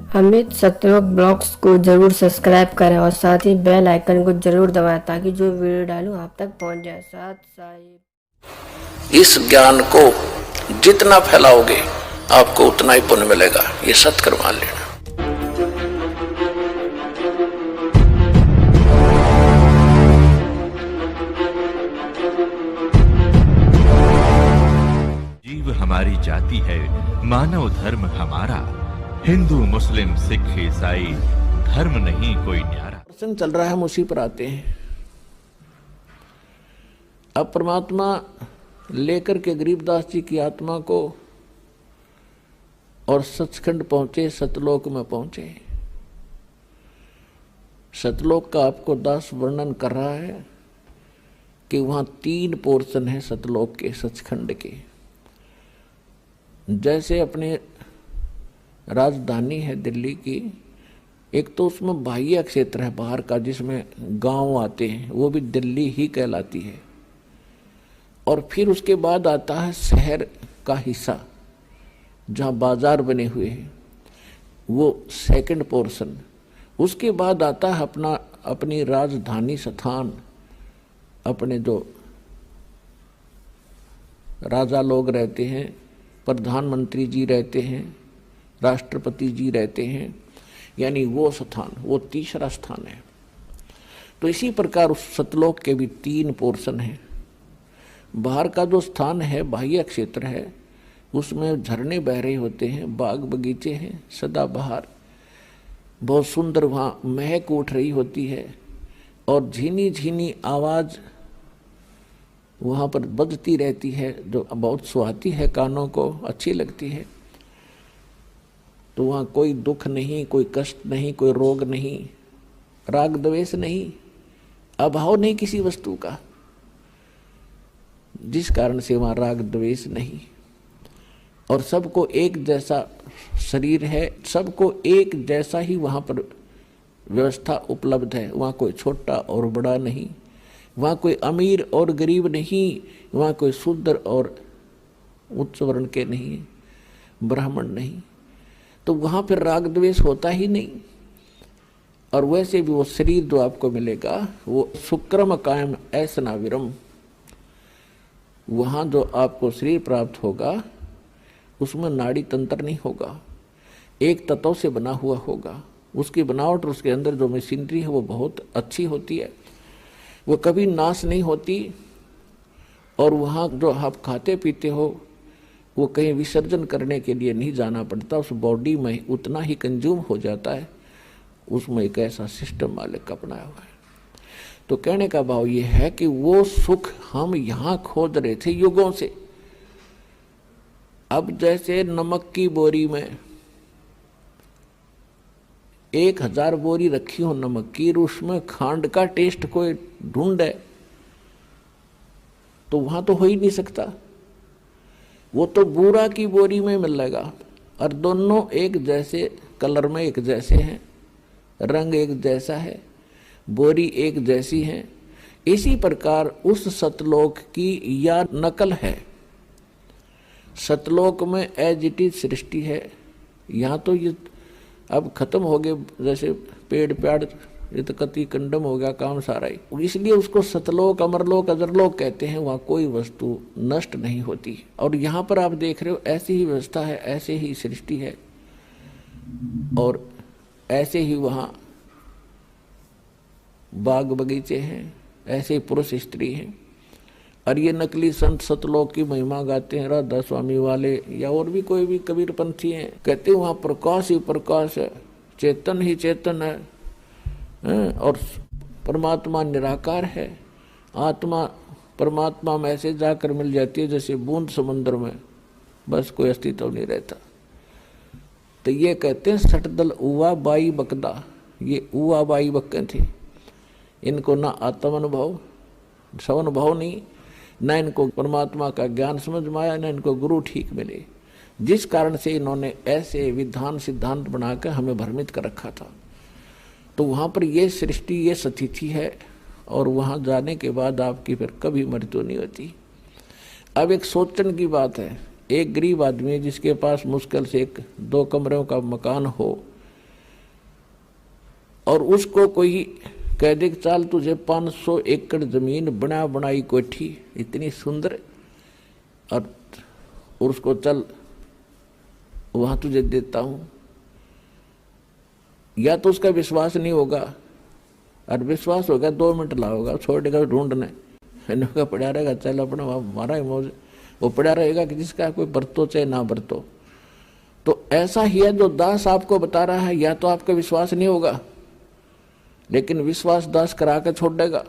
अमित सतलोक blogs को जरूर subscribe करें और साथ ही बेल आइकन को जरूर दबाएं ताकि जो वीडियो डालूं आप तक पहुंच जाए। साथ साहिब इस ज्ञान को जितना फैलाओगे आपको उतना ही पुण्य मिलेगा, ये सत्य मान लेना। जीव हमारी जाति है, मानव धर्म हमारा, हिंदू मुस्लिम सिख ईसाई धर्म नहीं कोई न्यारा। प्रसंग चल रहा है, हम उसी पर आते हैं। अब परमात्मा लेकर के गरीबदास जी की आत्मा को और सचखंड पहुंचे, सतलोक में पहुंचे। सतलोक का आपको दास वर्णन कर रहा है कि वहां 3 पोर्शन है सतलोक के, सचखंड के। जैसे अपने राजधानी है दिल्ली की, एक तो उसमें बाह्य क्षेत्र है बाहर का जिसमें गांव आते हैं, वो भी दिल्ली ही कहलाती है। और फिर उसके बाद आता है शहर का हिस्सा जहाँ बाजार बने हुए हैं, वो सेकंड पोर्शन। उसके बाद आता है अपनी राजधानी स्थान, अपने जो राजा लोग रहते हैं, प्रधानमंत्री जी रहते हैं, राष्ट्रपति जी रहते हैं, यानी वो स्थान, वो तीसरा स्थान है। तो इसी प्रकार उस सतलोक के भी 3 पोर्शन हैं। बाहर का जो स्थान है, बाह्य क्षेत्र है, उसमें झरने बह रहे होते हैं, बाग बगीचे हैं सदाबहार, बहुत सुंदर वहाँ महक उठ रही होती है और झीनी झीनी आवाज़ वहाँ पर बजती रहती है जो बहुत सुहाती है, कानों को अच्छी लगती है। तो वहाँ कोई दुख नहीं, कोई कष्ट नहीं, कोई रोग नहीं, राग द्वेष नहीं, अभाव नहीं किसी वस्तु का, जिस कारण से वहाँ राग द्वेष नहीं। और सबको एक जैसा शरीर है, सबको एक जैसा ही वहाँ पर व्यवस्था उपलब्ध है। वहाँ कोई छोटा और बड़ा नहीं, वहाँ कोई अमीर और गरीब नहीं, वहाँ कोई शूद्र और उच्च वर्ण के नहीं, ब्राह्मण नहीं। तो वहाँ फिर राग द्वेष होता ही नहीं। और वैसे भी वो शरीर जो आपको मिलेगा वो सुक्रम कायम ऐसना विरम, वहाँ जो आपको शरीर प्राप्त होगा उसमें नाड़ी तंत्र नहीं होगा, एक तत्व से बना हुआ होगा। उसकी बनावट और उसके अंदर जो मशीनरी है वो बहुत अच्छी होती है, वो कभी नाश नहीं होती। और वहाँ जो आप खाते पीते हो वो कहीं विसर्जन करने के लिए नहीं जाना पड़ता, उस बॉडी में उतना ही कंज्यूम हो जाता है। उसमें एक ऐसा सिस्टम मालिक का बनाया हुआ है। तो कहने का भाव ये है कि वो सुख हम यहाँ खोज रहे थे युगों से। अब जैसे नमक की बोरी में 1000 बोरी रखी हो नमक की, उसमें खांड का टेस्ट कोई ढूंढे तो वहां तो हो ही नहीं सकता। वो तो बूरा की बोरी में मिलेगा और दोनों एक जैसे कलर में एक जैसे हैं, रंग एक जैसा है, बोरी एक जैसी है। इसी प्रकार उस सतलोक की या नकल है। सतलोक में एज इट इज सृष्टि है। यहाँ तो ये अब खत्म हो गए, जैसे पेड़ प्याड़ ये तो कति कंडम हो गया काम सारा ही। इसलिए उसको सतलोक, अमरलोक, अजरलोक कहते हैं। वहाँ कोई वस्तु नष्ट नहीं होती। और यहाँ पर आप देख रहे हो ऐसी ही व्यवस्था है, ऐसे ही सृष्टि है और ऐसे ही वहाँ बाग बगीचे हैं, ऐसे ही पुरुष स्त्री हैं। और ये नकली संत सतलोक की महिमा गाते हैं, राधा स्वामी वाले या और भी कोई भी कबीर पंथी हैं, कहते हैं वहाँ प्रकाश ही प्रकाश है, चेतन ही चेतन है, और परमात्मा निराकार है। आत्मा परमात्मा में ऐसे जाकर मिल जाती है जैसे बूंद समुद्र में, बस कोई अस्तित्व नहीं रहता। तो ये कहते हैं सटदल उवा बाई बकदा, ये उवा बाई बक्के थे। इनको ना आत्म अनुभव, स्वानुभव नहीं, न इनको परमात्मा का ज्ञान समझ में आया, न इनको गुरु ठीक मिले, जिस कारण से इन्होंने ऐसे विधान सिद्धांत बनाकर हमें भ्रमित कर रखा था। तो वहाँ पर ये सृष्टि, ये सतिथि है और वहाँ जाने के बाद आपकी फिर कभी मृत्यु नहीं होती। अब एक सोचने की बात है, एक गरीब आदमी जिसके पास मुश्किल से 1-2 कमरों का मकान हो, और उसको कोई कह दे कि चाल तुझे 500 एकड़ जमीन बना बनाई कोठी इतनी सुंदर, और उसको चल वहां तुझे देता हूं, या तो उसका विश्वास नहीं होगा, और विश्वास होगा 2 मिनट लाओगा, छोड़ेगा ढूंढने, इनका पड़ा रहेगा, चल अपना हमारा ही मौज, वो पड़ा रहेगा कि जिसका कोई बरतो चाहे ना बरतो। तो ऐसा ही है जो दास आपको बता रहा है, या तो आपका विश्वास नहीं होगा, लेकिन विश्वास दास करा के छोड़ देगा।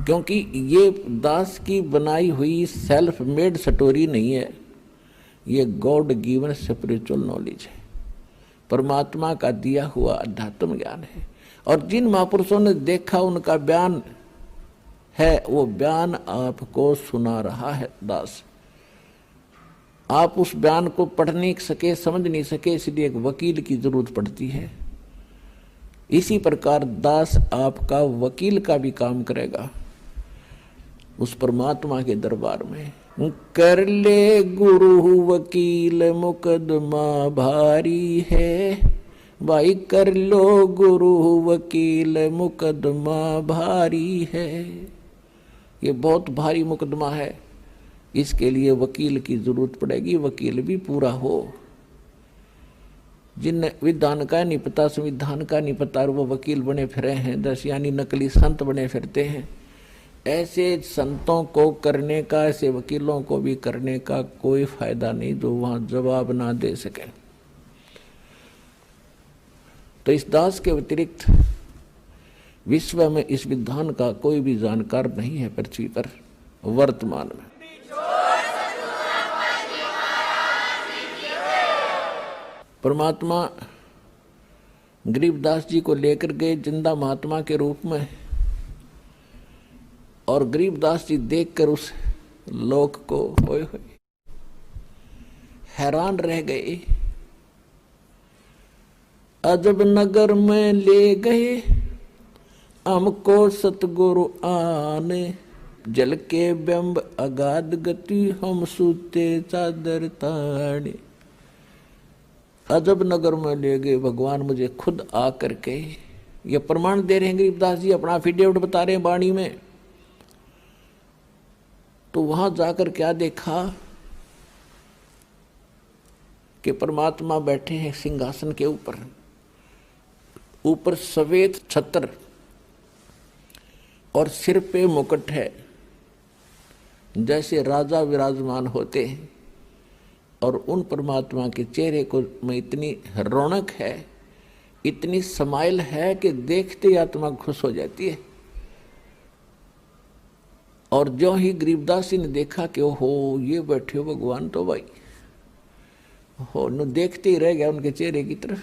क्योंकि ये दास की बनाई हुई सेल्फ मेड स्टोरी नहीं है, ये गॉड गिवन स्पिरिचुअल नॉलेज है, परमात्मा का दिया हुआ अध्यात्म ज्ञान है। और जिन महापुरुषों ने देखा उनका बयान है, वो बयान आपको सुना रहा है दास। आप उस बयान को पढ़ नहीं सके, समझ नहीं सके, इसलिए एक वकील की जरूरत पड़ती है। इसी प्रकार दास आपका वकील का भी काम करेगा उस परमात्मा के दरबार में। कर ले गुरु वकील मुकदमा भारी है, भाई कर लो गुरु वकील मुकदमा भारी है। ये बहुत भारी मुकदमा है, इसके लिए वकील की जरूरत पड़ेगी, वकील भी पूरा हो। जिन विधान का नहीं पता, संविधान का नहीं पता, और वो वकील बने फिरे हैं, 10 यानी नकली संत बने फिरते हैं, ऐसे संतों को करने का, ऐसे वकीलों को भी करने का कोई फायदा नहीं जो वहां जवाब ना दे सके। तो इस दास के अतिरिक्त विश्व में इस विधान का कोई भी जानकार नहीं है पृथ्वी पर वर्तमान में। परमात्मा गरीबदास जी को लेकर गए जिंदा महात्मा के रूप में, और गरीबदास जी देखकर उस लोक को होए हैरान रह गए। अजब नगर में ले गए हमको सतगुरु आने, जल के बिंब अगाध गति हम सूते चादर ताने। अजब नगर में ले गए भगवान मुझे खुद आकर के, ये प्रमाण दे रहे हैं गरीबदास जी, अपना एफिडेविट बता रहे हैं वाणी में। तो वहां जाकर क्या देखा कि परमात्मा बैठे हैं सिंहासन के ऊपर, ऊपर सफेद छत्र और सिर पे मुकुट है, जैसे राजा विराजमान होते हैं। और उन परमात्मा के चेहरे को में इतनी रौनक है, इतनी समाइल है कि देखते ही आत्मा खुश हो जाती है। और जो ही गरीबदास जी ने देखा कि ओहो ये बैठे हो भगवान, तो भाई हो न देखते ही रह गया उनके चेहरे की तरफ।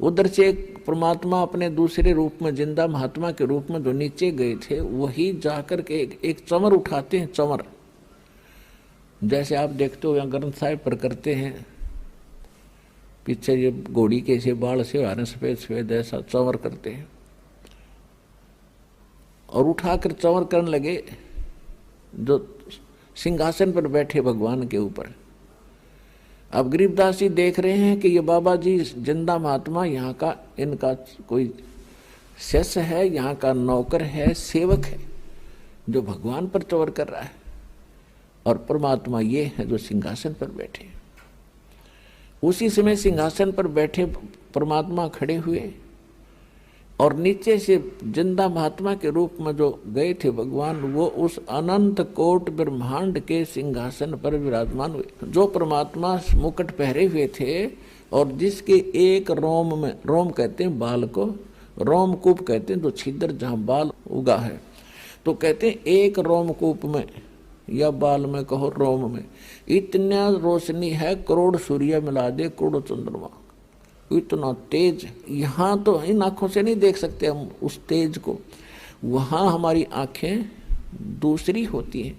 उधर से एक परमात्मा अपने दूसरे रूप में, जिंदा महात्मा के रूप में जो नीचे गए थे, वही जाकर के एक चमर उठाते हैं। चमर जैसे आप देखते हो यहाँ ग्रंथ साहिब पर करते हैं, पीछे ये घोड़ी के से बाल से आ रहे सफेद सफेद, ऐसा चंवर करते हैं। और उठाकर चंवर करने लगे जो सिंहासन पर बैठे भगवान के ऊपर। अब गरीबदास जी देख रहे हैं कि ये बाबा जी जिंदा महात्मा यहाँ का, इनका कोई शिष्य है, यहाँ का नौकर है, सेवक है, जो भगवान पर चंवर कर रहा है। और परमात्मा ये है जो सिंहासन पर बैठे। उसी समय सिंहासन पर बैठे परमात्मा खड़े हुए, और नीचे से जिंदा महात्मा के रूप में जो गए थे भगवान, वो उस अनंत कोट ब्रह्मांड के सिंहासन पर विराजमान हुए। जो परमात्मा मुकुट पहरे हुए थे और जिसके एक रोम में, रोम कहते हैं बाल को, रोमकूप कहते हैं जो छिद्र जहाँ बाल उगा है, तो कहते हैं एक रोमकूप में या बाल में कहो रोम में इतना रोशनी है, करोड़ सूर्य मिला दे करोड़ चंद्रमा, इतना तेज। यहाँ तो इन आँखों से नहीं देख सकते हम उस तेज को, वहाँ हमारी आँखें दूसरी होती हैं,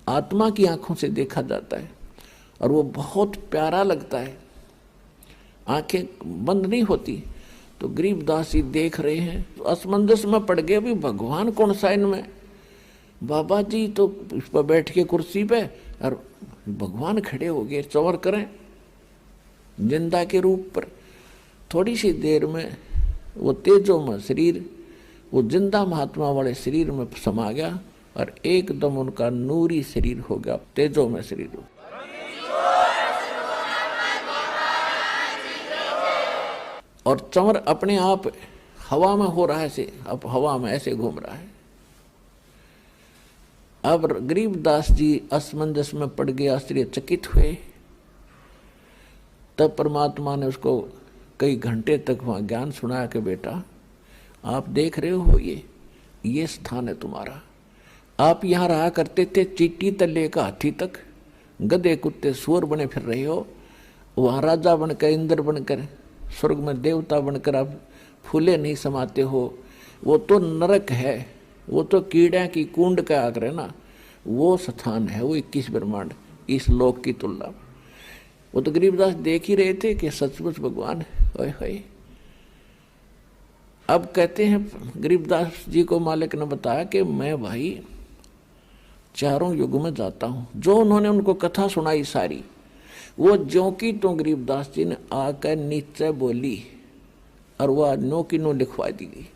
आत्मा की आँखों से देखा जाता है, और वो बहुत प्यारा लगता है, आँखें बंद नहीं होती। तो गरीबदास जी देख रहे हैं, तो असमंजस में पड़ गए, अभी भगवान कौन सा इनमें, बाबा जी तो इस पर बैठ के कुर्सी पे, और भगवान खड़े हो गए, चंवर करें जिंदा के रूप पर। थोड़ी सी देर में वो तेजो में शरीर, वो जिंदा महात्मा वाले शरीर में समा गया और एकदम उनका नूरी शरीर हो गया, तेजो में शरीर हो। और चंवर अपने आप हवा में हो रहा है ऐसे, अब हवा में ऐसे घूम रहा है। अब गरीबदास जी असमंजस में पड़ गए, आश्चर्यचकित हुए। तब परमात्मा ने उसको कई घंटे तक वहां ज्ञान सुनाया कि बेटा आप देख रहे हो ये स्थान है तुम्हारा। आप यहाँ रहा करते थे, चीटी तले का हाथी तक गधे कुत्ते सुअर बने फिर रहे हो। वहाँ राजा बनकर, इंद्र बनकर, स्वर्ग में देवता बनकर आप फूले नहीं समाते हो। वो तो नरक है, वो तो कीड़ा की कुंड का आग्रह ना, वो स्थान है वो 21 ब्रह्मांड इस लोक की तुलना में। वो तो गरीबदास देख ही रहे थे कि सचमुच भगवान है। अब कहते हैं गरीबदास जी को मालिक ने बताया कि मैं भाई चारों युग में जाता हूं। जो उन्होंने उनको कथा सुनाई सारी, वो ज्यों की तो गरीबदास जी ने आकर नीचे बोली और वह नो की नो लिखवा दी गई।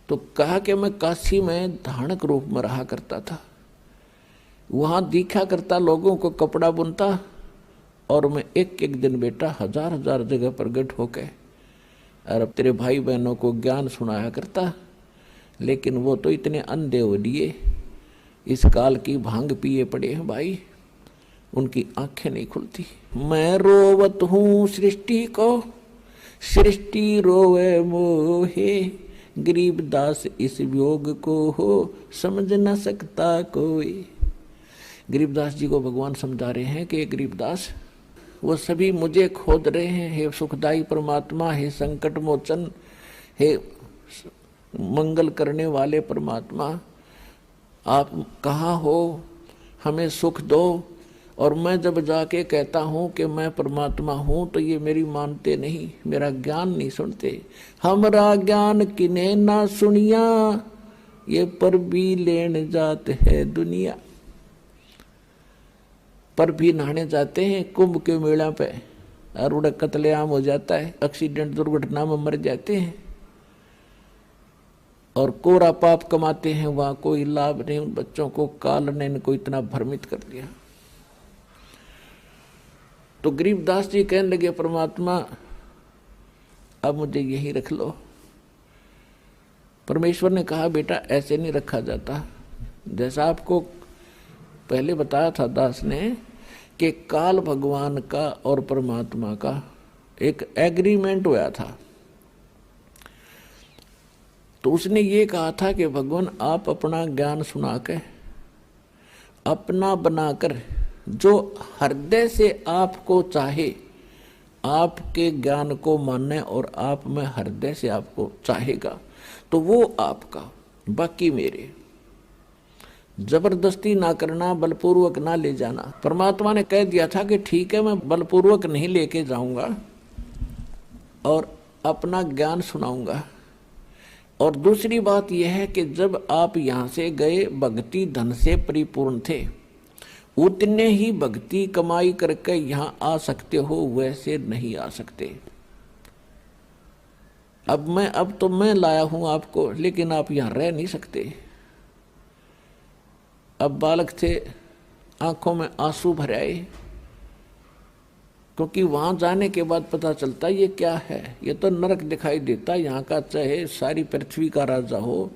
तो कहा कि मैं काशी में धानक रूप में रहा करता था, वहां दिखा करता, लोगों को कपड़ा बुनता, और मैं एक एक दिन बेटा हजार हजार जगह प्रगट होकर और अब तेरे भाई बहनों को ज्ञान सुनाया करता। लेकिन वो तो इतने अंधे हो लिए, इस काल की भांग पिए पड़े हैं भाई, उनकी आंखें नहीं खुलती। मैं रोवत हूँ सृष्टि को, सृष्टि रोवे मोहे, गरीबदास इस वियोग को हो समझ न सकता कोई। गरीबदास जी को भगवान समझा रहे हैं कि गरीबदास वो सभी मुझे खोद रहे हैं। हे सुखदाई परमात्मा, हे संकट मोचन, हे मंगल करने वाले परमात्मा, आप कहाँ हो, हमें सुख दो। और मैं जब जाके कहता हूँ कि मैं परमात्मा हूँ तो ये मेरी मानते नहीं, मेरा ज्ञान नहीं सुनते। हमारा ज्ञान किने ना सुनिया, ये पर भी लेन जात है दुनिया। पर भी नहाने जाते हैं कुंभ के मेला पे और उड़ा कत्लेआम हो जाता है, एक्सीडेंट दुर्घटना में मर जाते हैं और कोरा पाप कमाते हैं, वहां कोई लाभ नहीं। उन बच्चों को काल ने इनको इतना भ्रमित कर दिया। तो गरीबदास जी कहने लगे परमात्मा अब मुझे यही रख लो। परमेश्वर ने कहा बेटा ऐसे नहीं रखा जाता। जैसा आपको पहले बताया था दास ने कि काल भगवान का और परमात्मा का एक एग्रीमेंट हुआ था। तो उसने ये कहा था कि भगवान आप अपना ज्ञान सुना के अपना बनाकर जो हृदय से आपको चाहे, आपके ज्ञान को माने और आप में हृदय से आपको चाहेगा तो वो आपका, बाकी मेरे। जबरदस्ती ना करना, बलपूर्वक ना ले जाना। परमात्मा ने कह दिया था कि ठीक है मैं बलपूर्वक नहीं लेके जाऊंगा और अपना ज्ञान सुनाऊंगा। और दूसरी बात यह है कि जब आप यहाँ से गए भक्ति धन से परिपूर्ण थे, उतने ही भक्ति कमाई करके यहाँ आ सकते हो, वैसे नहीं आ सकते। अब तो मैं लाया हूँ आपको, लेकिन आप यहाँ रह नहीं सकते। अब बालक थे, आंखों में आंसू भर आए, क्योंकि वहां जाने के बाद पता चलता ये क्या है, ये तो नरक दिखाई देता। यहाँ का चाहे सारी पृथ्वी का राजा हो,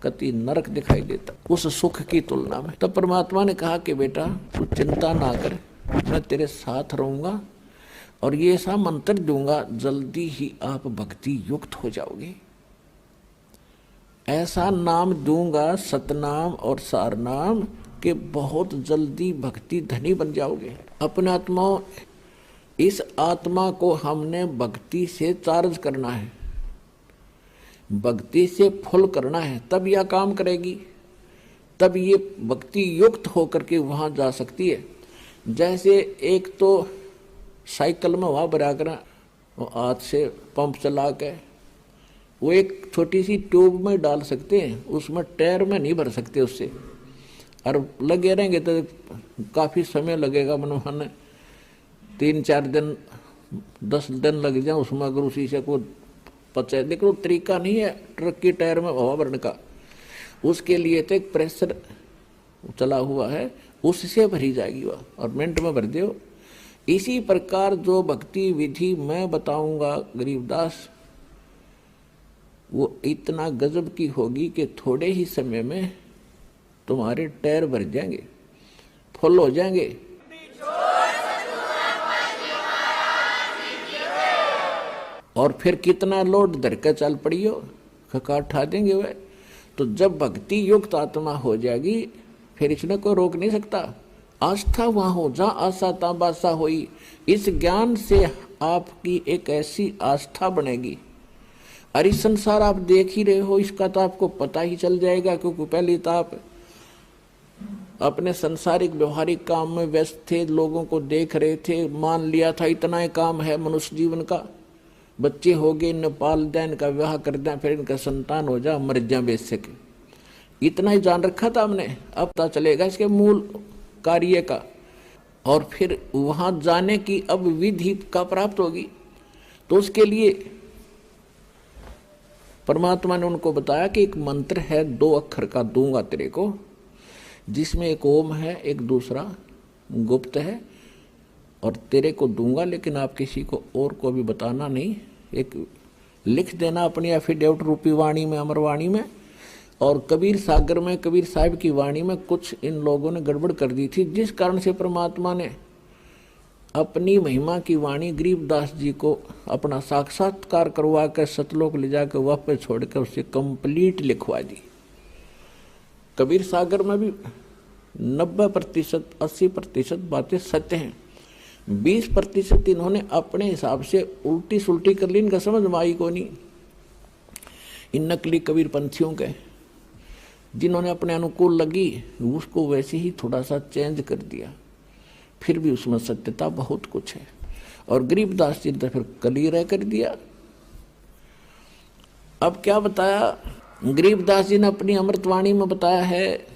कति नरक दिखाई देता उस सुख की तुलना में। तब परमात्मा ने कहा कि बेटा तू चिंता ना कर, मैं तेरे साथ रहूंगा और ये ऐसा मंत्र दूंगा जल्दी ही आप भक्ति युक्त हो जाओगे। ऐसा नाम दूंगा सतनाम और सारनाम कि बहुत जल्दी भक्ति धनी बन जाओगे। अपने आत्माओं, इस आत्मा को हमने भक्ति से चार्ज करना है, भक्ति से फुल करना है, तब यह काम करेगी, तब ये भक्ति युक्त होकर के वहां जा सकती है। जैसे एक तो साइकिल में हवा भरा कर हाथ से पंप चला के वो एक छोटी सी ट्यूब में डाल सकते हैं, उसमें टायर में नहीं भर सकते उससे। और लगे रहेंगे तो काफी समय लगेगा बनवाने, 3-4 दिन 10 दिन लग जाए उसमें, अगर उसी से को पचा। देखो तरीका नहीं है ट्रक की टायर में हवा भरने का, उसके लिए तो एक प्रेशर चला हुआ है, उससे भरी जाएगी वह, और मिनट में भर दो। इसी प्रकार जो भक्ति विधि मैं बताऊंगा गरीबदास, वो इतना गजब की होगी कि थोड़े ही समय में तुम्हारे टायर भर जाएंगे, फुल हो जाएंगे। और फिर कितना लोड धर के चल पड़ी हो, खका उठा देंगे वह। तो जब भक्ति युक्त आत्मा हो जाएगी फिर इसने कोई रोक नहीं सकता। आस्था वहां हो जहाँ आशा ता बासा होई। इस ज्ञान से आपकी एक ऐसी आस्था बनेगी, और इस संसार आप देख ही रहे हो, इसका तो आपको पता ही चल जाएगा, क्योंकि पहले तो आप अपने संसारिक व्यवहारिक काम में व्यस्त थे, लोगों को देख रहे थे, मान लिया था इतना ही काम है मनुष्य जीवन का, बच्चे हो गए, इन्हें पाल दें, इनका विवाह कर दें, फिर इनका संतान हो जा, मर जा बेशक, इतना ही जान रखा था हमने। अब पता चलेगा इसके मूल कार्य का, और फिर वहां जाने की अब विधि का प्राप्त होगी। तो उसके लिए परमात्मा ने उनको बताया कि एक मंत्र है 2 अक्षर का, दूंगा तेरे को, जिसमें एक ओम है, एक दूसरा गुप्त है, और तेरे को दूंगा, लेकिन आप किसी को और को भी बताना नहीं। एक लिख देना अपनी एफिडेविट रूपी वाणी में, अमरवाणी में। और कबीर सागर में, कबीर साहिब की वाणी में कुछ इन लोगों ने गड़बड़ कर दी थी, जिस कारण से परमात्मा ने अपनी महिमा की वाणी गरीबदास जी को अपना साक्षात्कार करवा कर सतलोक ले जाकर वह पे छोड़कर उससे कंप्लीट लिखवा दी। कबीर सागर में भी 90% 80% बातें सत्य हैं, 20% इन्होंने अपने हिसाब से उल्टी सुल्टी कर ली, इनका समझ में आई को नहीं। इन नकली कबीर पंथियों के जिन्होंने अपने अनुकूल लगी उसको वैसे ही थोड़ा सा चेंज कर दिया, फिर भी उसमें सत्यता बहुत कुछ है। और गरीबदास जी ने फिर कलीरा कर दिया। अब क्या बताया गरीबदास जी ने अपनी अमृतवाणी में बताया है,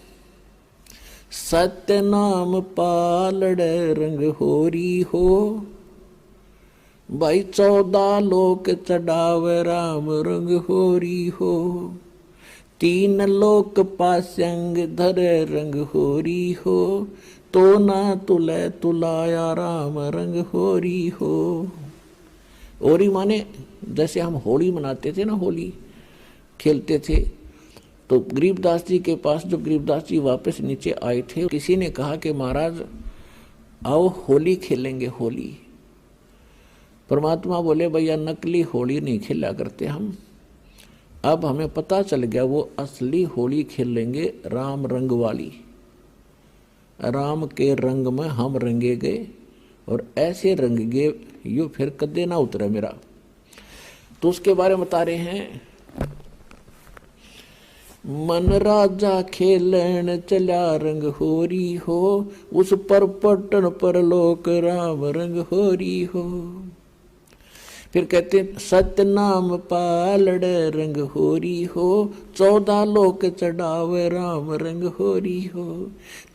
सत्य नाम पालड़ रंग होरी हो, भाई 14 लोक चढ़ावे राम रंग होरी हो, 3 लोक पास्यंग धरे रंग होरी हो, तो ना तुले तुलाया राम रंग होरी हो। होरी माने जैसे हम होली मनाते थे ना, होली खेलते थे, तो गरीबदास जी के पास जो गरीबदास जी वापस नीचे आए थे, किसी ने कहा कि महाराज आओ होली खेलेंगे, होली। परमात्मा बोले भैया नकली होली नहीं खेला करते हम, अब हमें पता चल गया वो असली होली खेलेंगे, राम रंग वाली। राम के रंग में हम रंगे गए, और ऐसे रंग गए यू फिर कदे ना उतरे मेरा। तो उसके बारे में बता रहे हैं, मन राजा खेलन चला रंग होरी हो, उस पर पटन पर लोक राम रंग होरी हो। फिर कहते सत्य नाम पालड़ रंग होरी हो, 14 लोक चढ़ावे राम रंग होरी हो,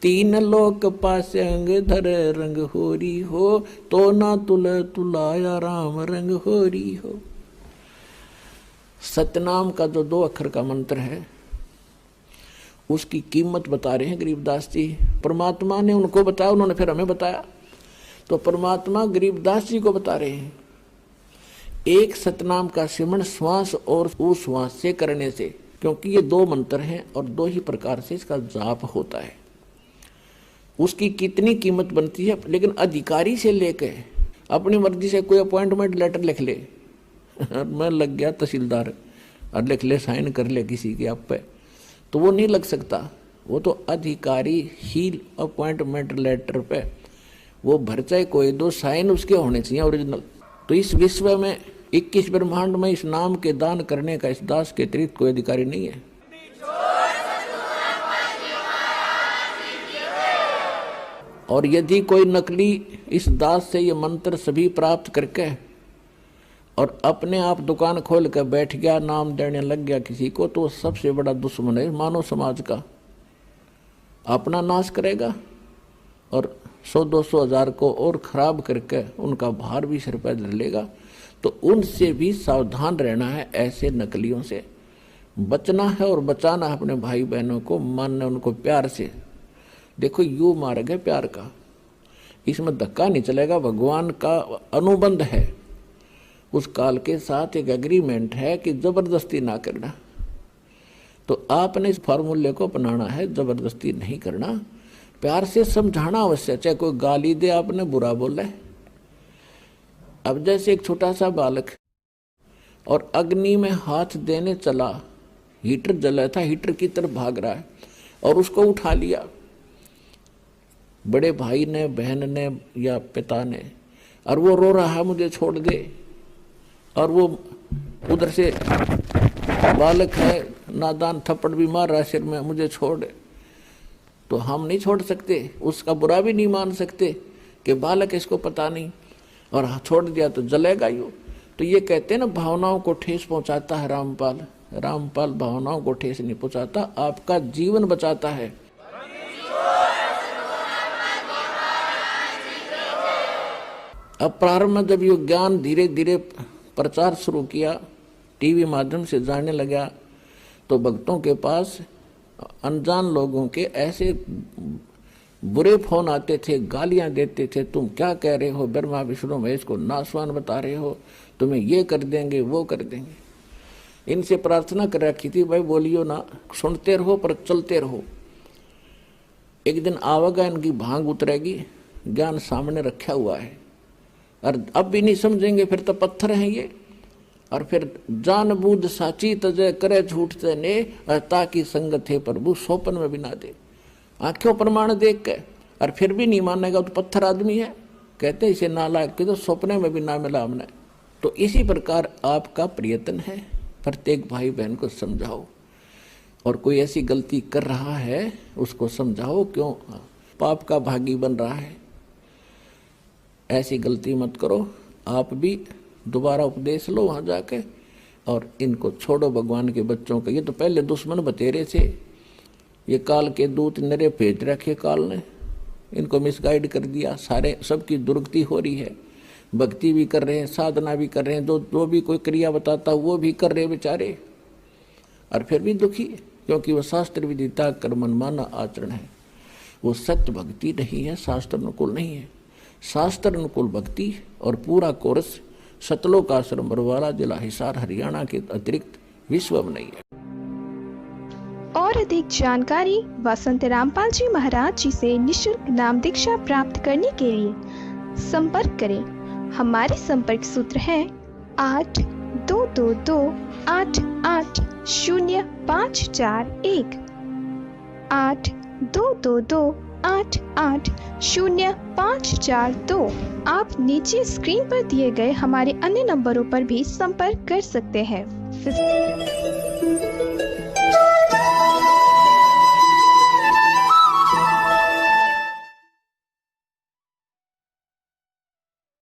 3 लोक पास्यंग धरे रंग होरी हो, तो ना तुले तुलाया राम रंग होरी हो। सतनाम का जो 2 अक्षर का मंत्र है उसकी कीमत बता रहे हैं गरीबदास जी। परमात्मा ने उनको बताया, उन्होंने फिर हमें बताया, तो परमात्मा गरीबदास जी को बता रहे हैं एक सतनाम का सिमरण श्वास और उश्वास से करने से, क्योंकि ये 2 मंत्र हैं और 2 ही प्रकार से इसका जाप होता है। उसकी कितनी कीमत बनती है, लेकिन अधिकारी से लेके अपनी मर्जी से कोई अपॉइंटमेंट लेटर लिख ले मैं लग गया तहसीलदार और लिख ले, साइन कर ले किसी के आप पे, तो वो नहीं लग सकता। वो तो अधिकारी ही अपॉइंटमेंट लेटर पे वो भर चाहे कोई 2 साइन उसके होने चाहिए ओरिजिनल। तो इस विश्व में 21 ब्रह्मांड में इस नाम के दान करने का इस दास के अतिरिक्त कोई अधिकारी नहीं है। और यदि कोई नकली इस दास से ये मंत्र सभी प्राप्त करके और अपने आप दुकान खोल कर बैठ गया, नाम देने लग गया किसी को, तो सबसे बड़ा दुश्मन है मानव समाज का। अपना नाश करेगा और 100-200 हज़ार को और खराब करके उनका भार भी सिर पर धर लेगा। तो उनसे भी सावधान रहना है, ऐसे नकलियों से बचना है और बचाना है अपने भाई बहनों को, मानना उनको प्यार से। देखो यू मार्ग है प्यार का, इसमें धक्का नहीं चलेगा। भगवान का अनुबंध है, उस काल के साथ एक एग्रीमेंट है कि जबरदस्ती ना करना। तो आपने इस फार्मूले को अपनाना है, जबरदस्ती नहीं करना, प्यार से समझाना अवश्य। चाहे कोई गाली दे, आपने बुरा बोला है। अब जैसे एक छोटा सा बालक और अग्नि में हाथ देने चला, हीटर जला था, हीटर की तरफ भाग रहा है और उसको उठा लिया बड़े भाई ने, बहन ने या पिता ने, और वो रो रहा है मुझे छोड़ दे, और वो उधर से बालक है नादान थप्पड़ भी मार रहा है सिर में, मुझे छोड़। तो हम नहीं छोड़ सकते, उसका बुरा भी नहीं मान सकते कि बालक इसको पता नहीं और छोड़ दिया तो जलेगा यूँ। तो ये कहते हैं ना, भावनाओं को ठेस पहुंचाता है रामपाल। रामपाल भावनाओं को ठेस नहीं पहुंचाता, आपका जीवन बचाता है। अब प्रारंभ में जब ये ज्ञान धीरे धीरे प्रचार शुरू किया, टीवी माध्यम से जाने लगा, तो भक्तों के पास अनजान लोगों के ऐसे बुरे फोन आते थे, गालियां देते थे, तुम क्या कह रहे हो, ब्रह्मा विष्णु महेश को नासवान बता रहे हो, तुम्हें ये कर देंगे वो कर देंगे। इनसे प्रार्थना कर रखी थी, भाई बोलियो ना, सुनते रहो पर चलते रहो। एक दिन आवेगा, इनकी भांग उतरेगी, ज्ञान सामने रखा हुआ है, और अब भी नहीं समझेंगे, फिर तो पत्थर हैं ये। और फिर जान बूझ साची तजय करे झूठ ने, ताकि संगत है प्रभु सोपन में भी ना दे। आंखों प्रमाण देख के और फिर भी नहीं मानेगा तो पत्थर आदमी है, कहते इसे नालायक के तो सपने में भी ना मिला हमने। तो इसी प्रकार आपका प्रयत्न है, प्रत्येक भाई बहन को समझाओ, और कोई ऐसी गलती कर रहा है उसको समझाओ, क्यों पाप का भागी बन रहा है, ऐसी गलती मत करो। आप भी दोबारा उपदेश लो वहाँ जाके, और इनको छोड़ो भगवान के बच्चों का। ये तो पहले दुश्मन बतेरे थे, ये काल के दूत नरे भेज रखे काल ने, इनको मिसगाइड कर दिया। सारे सबकी दुर्गति हो रही है, भक्ति भी कर रहे हैं, साधना भी कर रहे हैं, जो भी कोई क्रिया बताता वो भी कर रहे बेचारे, और फिर भी दुखी, क्योंकि वो शास्त्र विदिता कर मनमाना आचरण है। वो सत्य भक्ति नहीं है, शास्त्र अनुकूल नहीं है। शास्त्र अनुकूल भक्ति और पूरा कोर्स सतलोक आश्रम बरवाला, जिला हिसार, हरियाणा के अतिरिक्त विश्व में नहीं है। और अधिक जानकारी व संत रामपाल जी महाराज जी से निःशुल्क नाम दीक्षा प्राप्त करने के लिए संपर्क करें। हमारे संपर्क सूत्र है 8222880541 8222880542। आप नीचे स्क्रीन पर दिए गए हमारे अन्य नंबरों पर भी संपर्क कर सकते हैं।